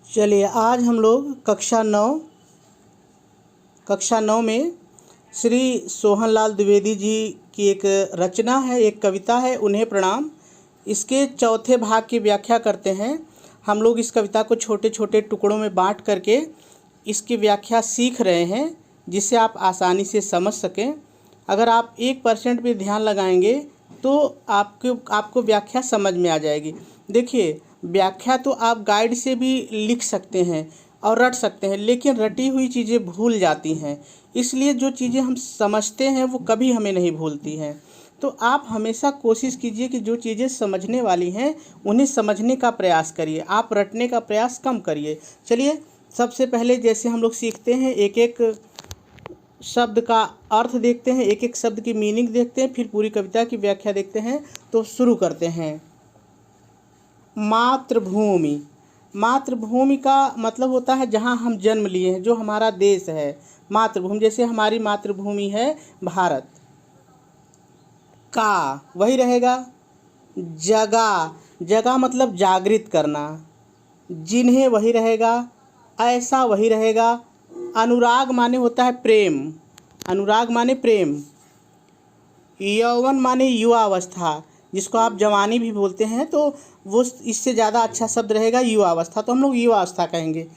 चलिए आज हम लोग कक्षा नौ में श्री सोहनलाल द्विवेदी जी की एक रचना है, एक कविता है, उन्हें प्रणाम। इसके चौथे भाग की व्याख्या करते हैं। हम लोग इस कविता को छोटे छोटे टुकड़ों में बांट करके इसकी व्याख्या सीख रहे हैं, जिससे आप आसानी से समझ सकें। अगर आप 1% भी ध्यान लगाएंगे तो आपको व्याख्या समझ में आ जाएगी। देखिए, व्याख्या तो आप गाइड से भी लिख सकते हैं और रट सकते हैं, लेकिन रटी हुई चीज़ें भूल जाती हैं। इसलिए जो चीज़ें हम समझते हैं वो कभी हमें नहीं भूलती हैं। तो आप हमेशा कोशिश कीजिए कि जो चीज़ें समझने वाली हैं उन्हें समझने का प्रयास करिए, आप रटने का प्रयास कम करिए। चलिए, सबसे पहले जैसे हम लोग सीखते हैं, एक एक शब्द का अर्थ देखते हैं, एक एक शब्द की मीनिंग देखते हैं, फिर पूरी कविता की व्याख्या देखते हैं। तो शुरू करते हैं। मातृभूमि। मातृभूमि का मतलब होता है जहाँ हम जन्म लिए हैं, जो हमारा देश है। मातृभूमि, जैसे हमारी मातृभूमि है भारत। का वही रहेगा। जगा, जगा मतलब जागृत करना। जिन्हें वही रहेगा। ऐसा वही रहेगा। अनुराग माने होता है प्रेम, अनुराग माने प्रेम। यौवन माने युवा अवस्था, जिसको आप जवानी भी बोलते हैं, तो वो इससे ज़्यादा अच्छा शब्द रहेगा युवा अवस्था, तो हम लोग युवा अवस्था कहेंगे।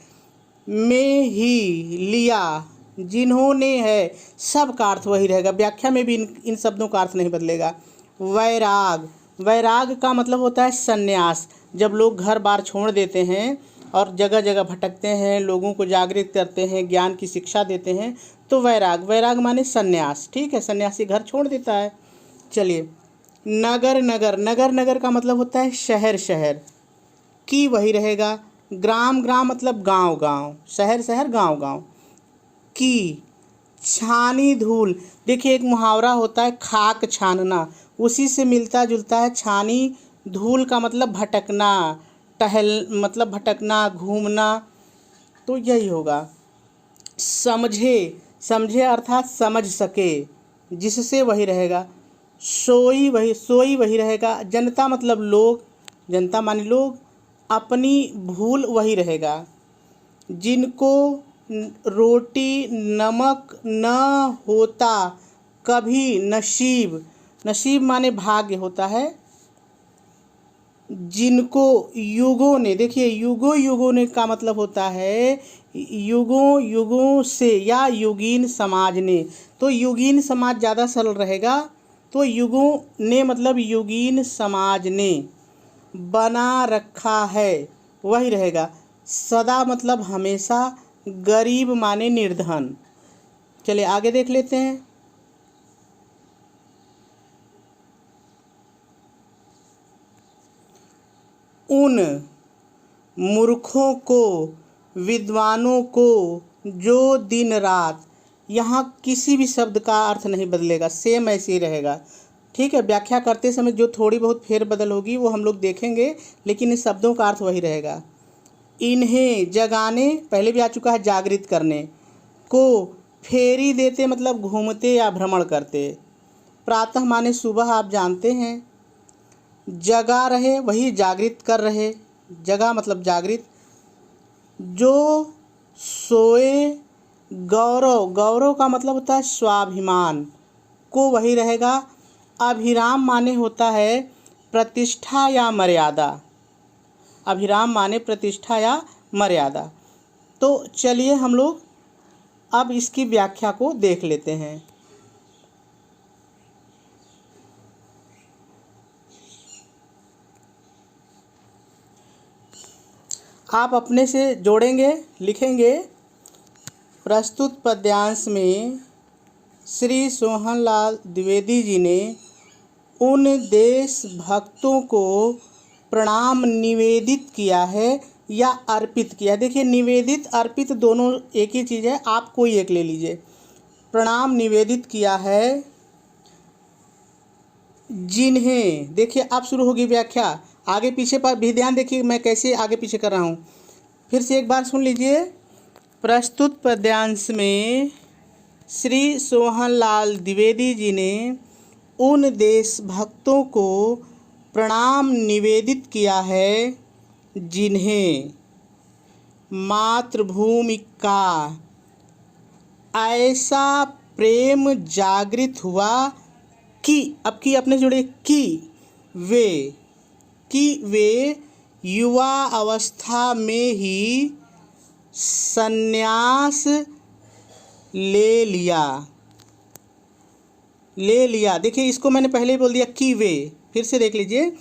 में ही, लिया, जिन्होंने है, सब का अर्थ वही रहेगा। व्याख्या में भी इन शब्दों का अर्थ नहीं बदलेगा। वैराग, वैराग का मतलब होता है संन्यास। जब लोग घर बार छोड़ देते हैं और जगह जगह भटकते हैं, लोगों को जागृत करते हैं, ज्ञान की शिक्षा देते हैं, तो वैराग, वैराग माने संन्यास। ठीक है, सन्यासी घर छोड़ देता है। चलिए, नगर, नगर, नगर, नगर का मतलब होता है शहर, शहर। की वही रहेगा। ग्राम, ग्राम मतलब गांव, गांव, शहर, शहर, गांव, गांव। की छानी धूल, देखिए एक मुहावरा होता है खाक छानना, उसी से मिलता जुलता है। छानी धूल का मतलब भटकना, टहल मतलब भटकना, घूमना, तो यही होगा। समझे, समझे अर्थात समझ सके, जिससे वही रहेगा। सोई वही रहेगा। जनता मतलब लोग, जनता माने लोग। अपनी भूल वही रहेगा। जिनको रोटी नमक न होता कभी नसीब, नसीब माने भाग्य होता है। जिनको युगों ने, देखिए युगों युगों ने का मतलब होता है युगों युगों से, या युगीन समाज ने, तो युगीन समाज ज़्यादा सरल रहेगा। तो युगों ने मतलब युगीन समाज ने बना रखा है, वही रहेगा। सदा मतलब हमेशा। गरीब माने निर्धन। चलिए आगे देख लेते हैं। उन मूर्खों को, विद्वानों को, जो दिन रात, यहाँ किसी भी शब्द का अर्थ नहीं बदलेगा, सेम ऐसे ही रहेगा। ठीक है, व्याख्या करते समय जो थोड़ी बहुत फेरबदल होगी वो हम लोग देखेंगे, लेकिन इस शब्दों का अर्थ वही रहेगा। इन्हें जगाने, पहले भी आ चुका है, जागृत करने। को फेरी देते मतलब घूमते या भ्रमण करते। प्रातः माने सुबह, आप जानते हैं। जगा रहे वही जागृत कर रहे, जगा मतलब जागृत। जो सोए, गौरव, गौरव का मतलब होता है स्वाभिमान, को वही रहेगा। अभिराम माने होता है प्रतिष्ठा या मर्यादा, अभिराम माने प्रतिष्ठा या मर्यादा। तो चलिए हम लोग अब इसकी व्याख्या को देख लेते हैं। आप अपने से जोड़ेंगे, लिखेंगे। प्रस्तुत पद्यांश में श्री सोहनलाल द्विवेदी जी ने उन देशभक्तों को प्रणाम निवेदित किया है या अर्पित किया। देखिए, निवेदित अर्पित दोनों एक ही चीज़ है, आप कोई एक ले लीजिए। प्रणाम निवेदित किया है जिन्हें, देखिए अब शुरू होगी व्याख्या। आगे पीछे पर भी ध्यान देखिए मैं कैसे आगे पीछे कर रहा हूँ। फिर से एक बार सुन लीजिए। प्रस्तुत पद्यांश में श्री सोहनलाल द्विवेदी जी ने उन देशभक्तों को प्रणाम निवेदित किया है जिन्हें, मातृभूमि का ऐसा प्रेम जागृत हुआ कि, अब की अपने जुड़े, कि वे युवा अवस्था में ही संन्यास ले लिया। देखिए इसको मैंने पहले ही बोल दिया कि वे, फिर से देख लीजिए।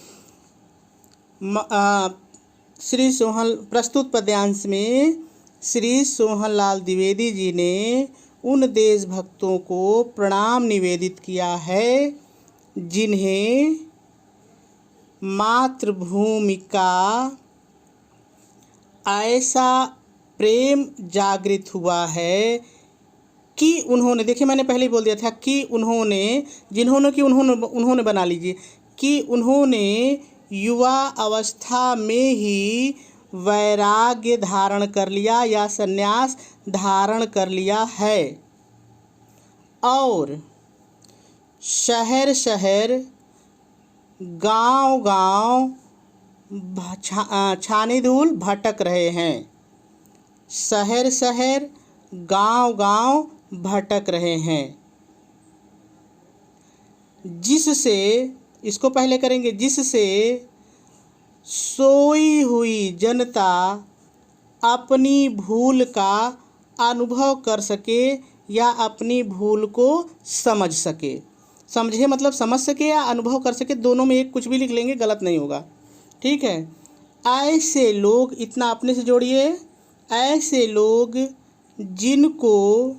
श्री सोहन प्रस्तुत पद्यांश में श्री सोहनलाल द्विवेदी जी ने उन देशभक्तों को प्रणाम निवेदित किया है जिन्हें मातृभूमि का ऐसा प्रेम जागृत हुआ है कि उन्होंने, देखिए मैंने पहले ही बोल दिया था कि उन्होंने, उन्होंने बना लीजिए, कि उन्होंने युवा अवस्था में ही वैराग्य धारण कर लिया या संन्यास धारण कर लिया है और शहर शहर गांव गांव छानी धूल भटक रहे हैं। शहर शहर गांव गांव भटक रहे हैं, जिससे, इसको पहले करेंगे, जिससे सोई हुई जनता अपनी भूल का अनुभव कर सके या अपनी भूल को समझ सके। समझे मतलब समझ सके या अनुभव कर सके, दोनों में एक कुछ भी लिख लेंगे, गलत नहीं होगा, ठीक है। ऐसे लोग, इतना अपने से जोड़िए, ऐसे लोग जिनको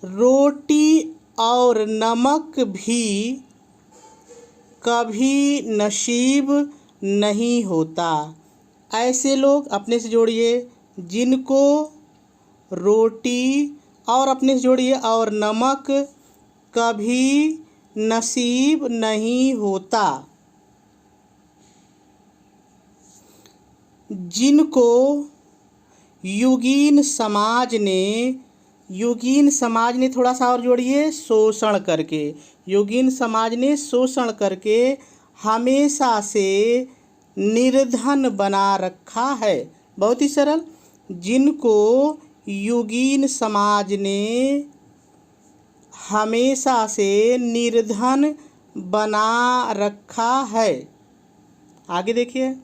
रोटी और नमक भी कभी नसीब नहीं होता। ऐसे लोग, अपने से जोड़िए, जिनको रोटी और अपने से जोड़िए और नमक कभी नसीब नहीं होता, जिनको युगीन समाज ने थोड़ा सा और जोड़िए, शोषण करके, युगीन समाज ने शोषण करके हमेशा से निर्धन बना रखा है। बहुत ही सरल, जिनको युगीन समाज ने हमेशा से निर्धन बना रखा है। आगे देखिए,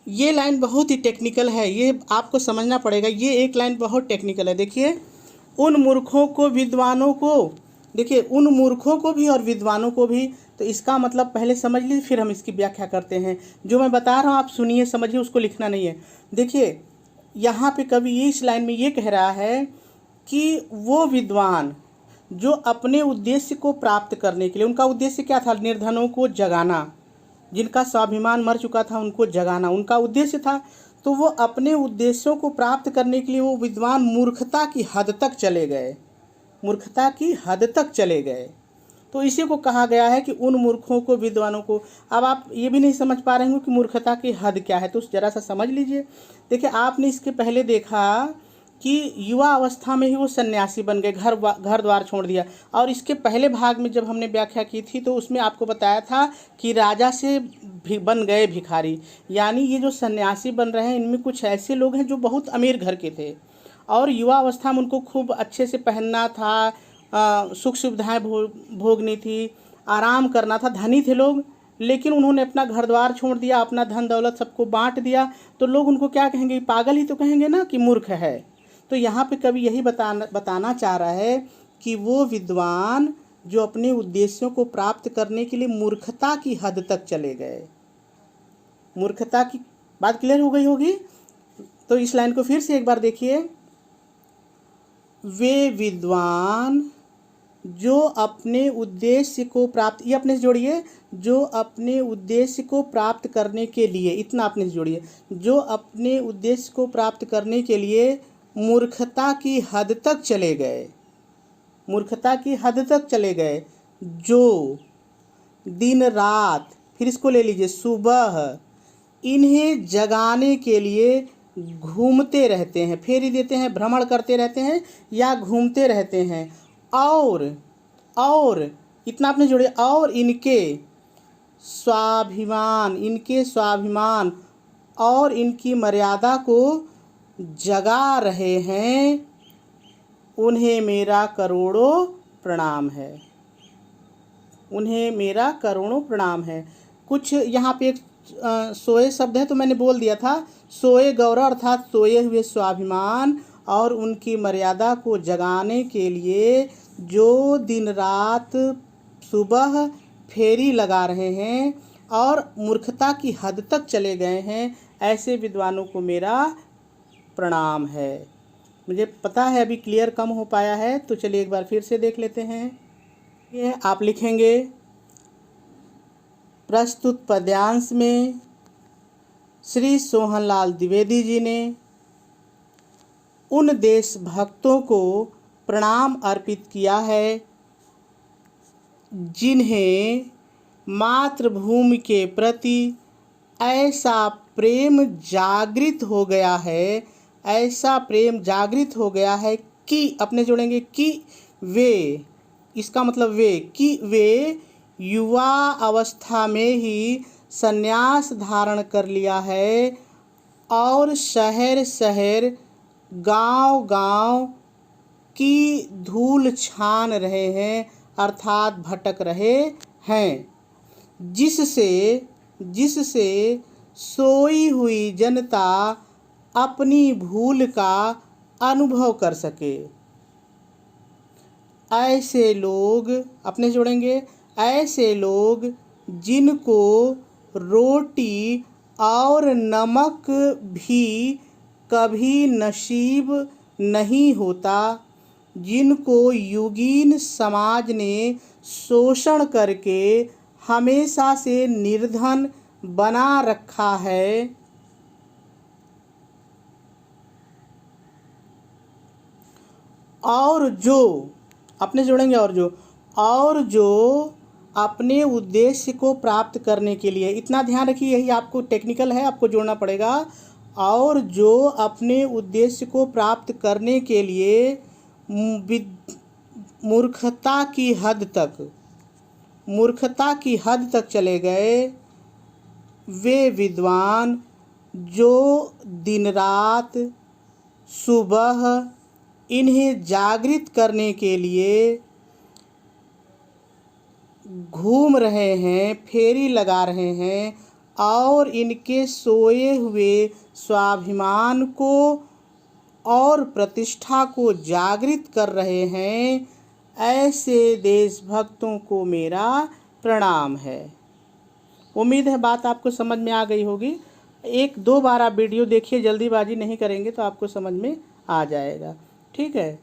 ये लाइन बहुत ही टेक्निकल है, ये आपको समझना पड़ेगा। ये एक लाइन बहुत टेक्निकल है। देखिए, उन मूर्खों को, विद्वानों को, देखिए उन मूर्खों को भी और विद्वानों को भी, तो इसका मतलब पहले समझ लीजिए, फिर हम इसकी व्याख्या करते हैं। जो मैं बता रहा हूँ आप सुनिए, समझिए, उसको लिखना नहीं है। देखिए यहाँ पे कवि इस लाइन में ये कह रहा है कि वो विद्वान जो अपने उद्देश्य को प्राप्त करने के लिए, उनका उद्देश्य क्या था? निर्धनों को जगाना, जिनका स्वाभिमान मर चुका था उनको जगाना उनका उद्देश्य था। तो वो अपने उद्देश्यों को प्राप्त करने के लिए वो विद्वान मूर्खता की हद तक चले गए, मूर्खता की हद तक चले गए। तो इसी को कहा गया है कि उन मूर्खों को, विद्वानों को। अब आप ये भी नहीं समझ पा रहे होंगे कि मूर्खता की हद क्या है, तो ज़रा सा समझ लीजिए। देखिए, आपने इसके पहले देखा कि युवा अवस्था में ही वो सन्यासी बन गए, घर द्वार छोड़ दिया। और इसके पहले भाग में जब हमने व्याख्या की थी तो उसमें आपको बताया था कि राजा से भी बन गए भिखारी। यानी ये जो सन्यासी बन रहे हैं, इनमें कुछ ऐसे लोग हैं जो बहुत अमीर घर के थे और युवा अवस्था में उनको खूब अच्छे से पहनना था, सुख सुविधाएँ भोगनी थी, आराम करना था, धनी थे लोग। लेकिन उन्होंने अपना घर द्वार छोड़ दिया, अपना धन दौलत सबको बांट दिया, तो लोग उनको क्या कहेंगे? पागल ही तो कहेंगे ना, कि मूर्ख है। तो यहाँ पे कवि यही बताना चाह रहा है कि वो विद्वान जो अपने उद्देश्यों को प्राप्त करने के लिए मूर्खता की हद तक चले गए। मूर्खता की बात क्लियर हो गई होगी? तो इस लाइन को फिर से एक बार देखिए। वे विद्वान जो अपने उद्देश्य को प्राप्त, ये अपने से जोड़िए, जो अपने उद्देश्य को प्राप्त करने के लिए, इतना अपने से जोड़िए, जो अपने उद्देश्य को प्राप्त करने के लिए मूर्खता की हद तक चले गए, मूर्खता की हद तक चले गए, जो दिन रात, फिर इसको ले लीजिए, सुबह इन्हें जगाने के लिए घूमते रहते हैं, फेरी देते हैं, भ्रमण करते रहते हैं या घूमते रहते हैं, और इतना आपने जोड़े, और इनके स्वाभिमान, इनके स्वाभिमान और इनकी मर्यादा को जगा रहे हैं, उन्हें मेरा करोड़ों प्रणाम है। उन्हें मेरा करोड़ों प्रणाम है। कुछ यहाँ पे एक सोए शब्द है तो मैंने बोल दिया था। सोए गौरव अर्थात सोए हुए स्वाभिमान और उनकी मर्यादा को जगाने के लिए जो दिन रात सुबह फेरी लगा रहे हैं और मूर्खता की हद तक चले गए हैं, ऐसे विद्वानों को मेरा प्रणाम है। मुझे पता है अभी क्लियर कम हो पाया है, तो चलिए एक बार फिर से देख लेते हैं। ये आप लिखेंगे प्रस्तुत पद्यांश में श्री सोहनलाल द्विवेदी जी ने उन देशभक्तों को प्रणाम अर्पित किया है जिन्हें मातृभूमि के प्रति ऐसा प्रेम जागृत हो गया है, ऐसा प्रेम जागृत हो गया है कि, अपने जोड़ेंगे कि वे, इसका मतलब वे, कि वे युवा अवस्था में ही संन्यास धारण कर लिया है और शहर शहर गांव गांव की धूल छान रहे हैं, अर्थात भटक रहे हैं, जिससे सोई हुई जनता अपनी भूल का अनुभव कर सके। ऐसे लोग, अपने जोड़ेंगे, ऐसे लोग जिनको रोटी और नमक भी कभी नसीब नहीं होता, जिनको युगीन समाज ने शोषण करके हमेशा से निर्धन बना रखा है, और जो, अपने जोड़ेंगे, और जो अपने उद्देश्य को प्राप्त करने के लिए, इतना ध्यान रखिए, यही आपको टेक्निकल है, आपको जोड़ना पड़ेगा, और जो अपने उद्देश्य को प्राप्त करने के लिए मूर्खता की हद तक चले गए, वे विद्वान जो दिन रात सुबह इन्हें जागृत करने के लिए घूम रहे हैं, फेरी लगा रहे हैं और इनके सोए हुए स्वाभिमान को और प्रतिष्ठा को जागृत कर रहे हैं, ऐसे देशभक्तों को मेरा प्रणाम है। उम्मीद है बात आपको समझ में आ गई होगी। एक दो बार आप वीडियो देखिए, जल्दीबाजी नहीं करेंगे तो आपको समझ में आ जाएगा। ठीक है।